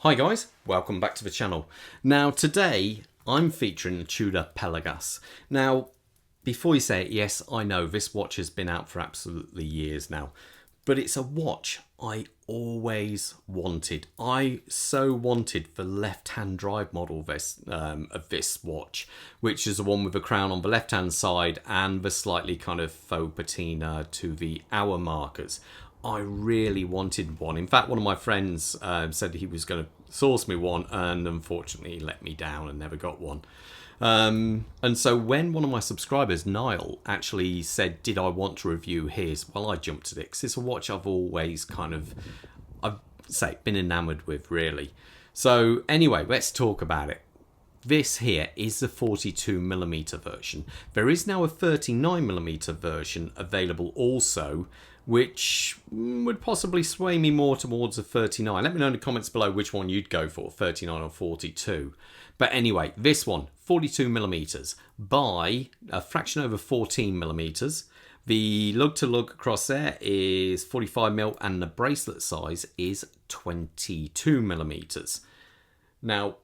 Hi guys, welcome back to the channel. Now today I'm featuring the Tudor Pelagos. Now before you say it, yes I know this watch has been out for absolutely years now, but it's a watch I always wanted. I so wanted the left-hand drive model of this watch, which is the one with the crown on the left-hand side and the slightly kind of faux patina to the hour markers. I really wanted one. In fact, one of my friends said he was going to source me one, and unfortunately he let me down and never got one. And so when one of my subscribers, Niall, actually said, did I want to review his? Well, I jumped at it because it's a watch I've always been enamoured with, really. So anyway, let's talk about it. This here is the 42mm version. There is now a 39mm version available also, which would possibly sway me more towards a 39. Let me know in the comments below which one you'd go for, 39 or 42. But anyway, this one, 42mm by a fraction over 14mm. The lug-to-lug across there is 45mm and the bracelet size is 22mm. Now,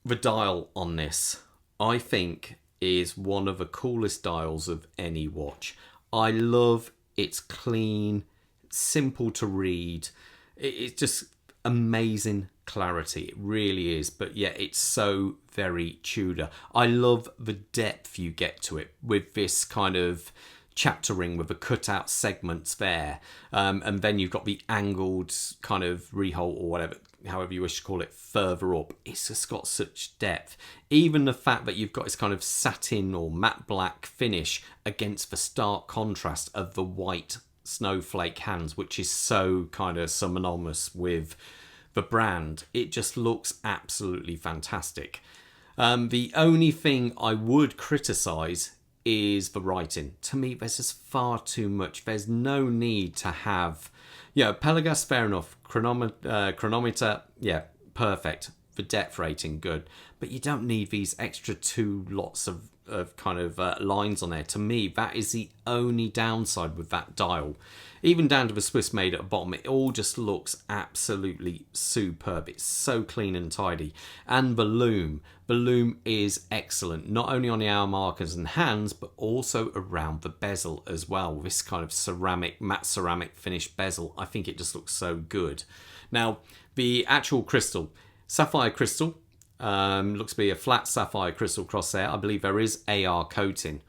the dial on this, I think, is one of the coolest dials of any watch. I love it's clean, simple to read. It's just amazing clarity. It really is. But yeah, it's so very Tudor. I love the depth you get to it with this kind of chapter ring with the cutout segments there. And then you've got the angled kind of reholt or whatever, however you wish to call it, further up. It's just got such depth. Even the fact that you've got this kind of satin or matte black finish against the stark contrast of the white snowflake hands, which is so kind of synonymous with the brand. It just looks absolutely fantastic. The only thing I would criticize is the writing. To me, there's just far too much. There's no need to have, Pelagos, fair enough. Chronometer, yeah, perfect. The depth rating, good. But you don't need these extra two lots of kind of lines on there. To me, that is the only downside with that dial. Even down to the Swiss made at the bottom, it all just looks absolutely superb. It's so clean and tidy. And the loom is excellent, not only on the hour markers and hands, but also around the bezel as well. This kind of matte ceramic finished bezel, I think it just looks so good. Now, the actual crystal, sapphire crystal, looks to be a flat sapphire crystal crosshair. I believe there is AR coating.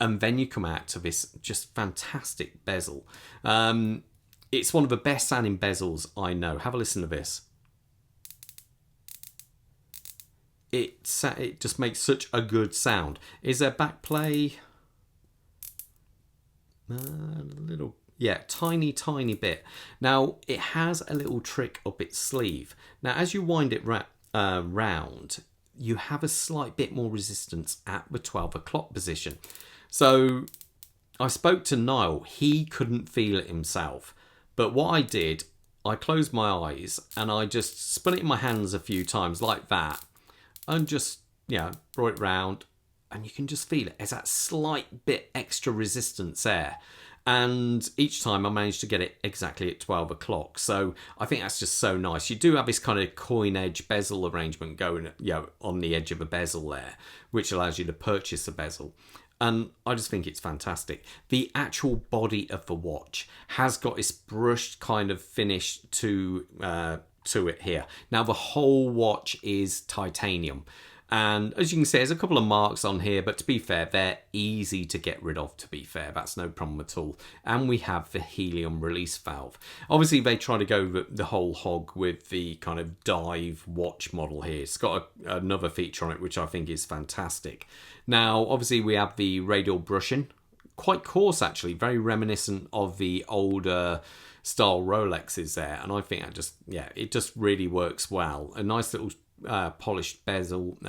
And then you come out to this just fantastic bezel. It's one of the best sounding bezels I know. Have a listen to this. It just makes such a good sound. Is there back play? A little, yeah, tiny bit. Now, it has a little trick up its sleeve. Now, as you wind it round, you have a slight bit more resistance at the 12 o'clock position. So I spoke to Niall. He couldn't feel it himself. But what I did, I closed my eyes and I just spun it in my hands a few times like that. And just, brought it round. And you can just feel it. There's that slight bit extra resistance there. And each time I managed to get it exactly at 12 o'clock. So I think that's just so nice. You do have this kind of coin edge bezel arrangement going, on the edge of a bezel there, which allows you to purchase a bezel. And I just think it's fantastic. The actual body of the watch has got this brushed kind of finish to it here. Now, the whole watch is titanium. And as you can see, there's a couple of marks on here, but to be fair, they're easy to get rid of, to be fair. That's no problem at all. And we have the Helium release valve. Obviously, they try to go the whole hog with the kind of dive watch model here. It's got another feature on it, which I think is fantastic. Now, obviously, we have the radial brushing. Quite coarse, actually. Very reminiscent of the older style Rolexes there. And I think that it just really works well. A nice little polished bezel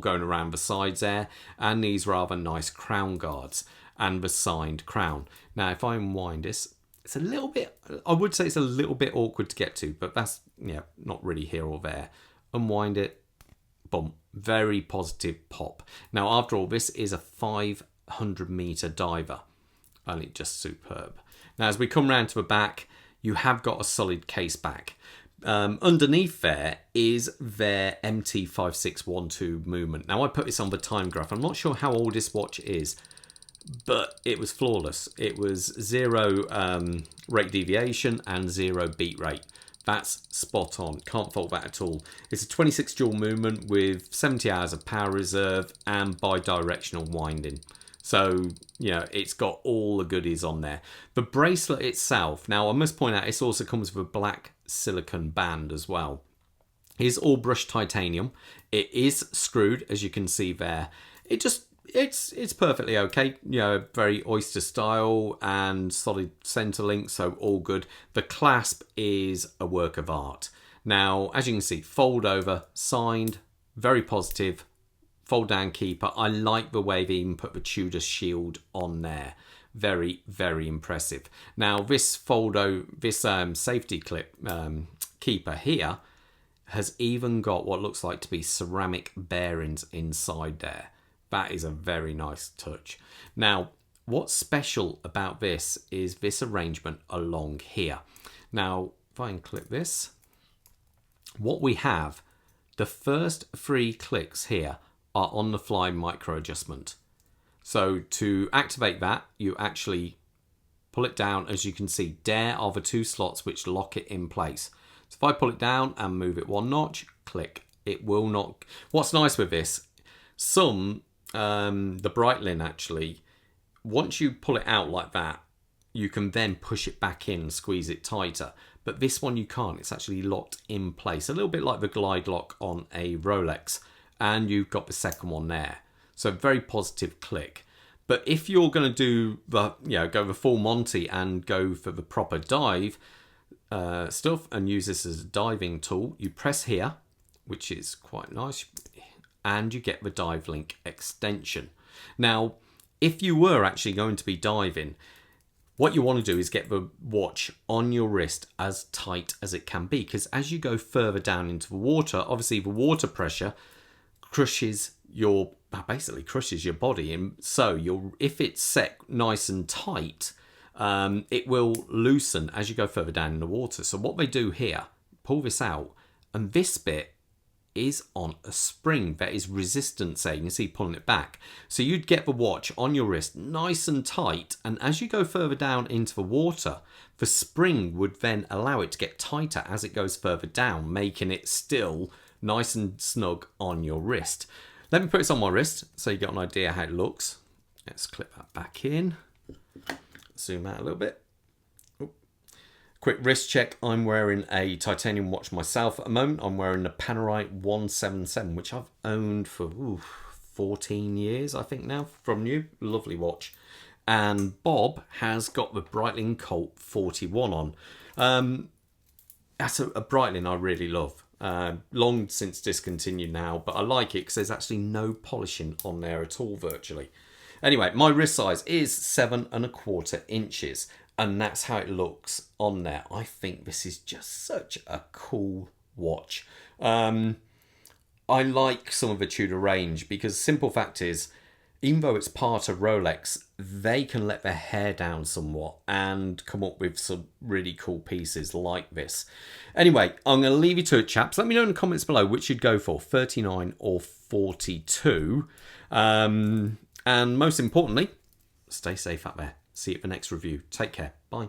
going around the sides there, and these rather nice crown guards and the signed crown. Now, if I unwind this, it's a little bit, I would say it's a little bit awkward to get to, but that's not really here or there. Unwind it, boom, very positive pop. Now, after all, this is a 500-meter diver, and it's just superb. Now, as we come round to the back, you have got a solid case back. Underneath there is their MT5612 movement. Now I put this on the time graph. I'm not sure how old this watch is, but it was flawless. It was 0 rate deviation and 0 beat rate. That's spot on. Can't fault that at all. It's a 26 dual movement with 70 hours of power reserve and bidirectional winding. So, you know, it's got all the goodies on there. The bracelet itself, now I must point out, it also comes with a black silicone band as well. It's all brushed titanium. It is screwed, as you can see there. It's perfectly okay. You know, very oyster style and solid center link, so all good. The clasp is a work of art. Now, as you can see, fold over, signed, very positive. Fold down keeper. I like the way they even put the Tudor shield on there. Very, very impressive. Now this safety clip keeper here has even got what looks like to be ceramic bearings inside there. That is a very nice touch. Now, what's special about this is this arrangement along here. Now, if I can click this, what we have, the first 3 clicks here are on the fly micro adjustment. So to activate that, you actually pull it down. As you can see, there are the 2 slots which lock it in place. So if I pull it down and move it 1 notch, click, it will not. What's nice with this, the Breitling actually, once you pull it out like that, you can then push it back in, squeeze it tighter. But this one you can't, it's actually locked in place. A little bit like the glide lock on a Rolex. And you've got the second one there. So very positive click. But if you're going to do the, go the full Monty and go for the proper dive stuff and use this as a diving tool, you press here, which is quite nice, and you get the dive link extension. Now, if you were actually going to be diving, what you want to do is get the watch on your wrist as tight as it can be, because as you go further down into the water, obviously the water pressure basically crushes your body, and so if it's set nice and tight, it will loosen as you go further down in the water. So what they do here, pull this out, and this bit is on a spring that is resistance there. You can see pulling it back. So you'd get the watch on your wrist nice and tight, and as you go further down into the water, the spring would then allow it to get tighter as it goes further down, making it still nice and snug on your wrist. Let me put this on my wrist so you get an idea how it looks. Let's clip that back in. Zoom out a little bit. Oop. Quick wrist check. I'm wearing a titanium watch myself at the moment. I'm wearing the Panerai 177, which I've owned for 14 years, I think now, from new. Lovely watch. And Bob has got the Breitling Colt 41 on. That's a Breitling I really love. Long since discontinued now, but I like it because there's actually no polishing on there at all virtually. Anyway, my wrist size is 7¼ inches, and that's how it looks on there. I think this is just such a cool watch. I like some of the Tudor range because simple fact is, even though it's part of Rolex, they can let their hair down somewhat and come up with some really cool pieces like this. Anyway, I'm going to leave you to it, chaps. Let me know in the comments below which you'd go for, 39 or 42. And most importantly, stay safe out there. See you at the next review. Take care. Bye.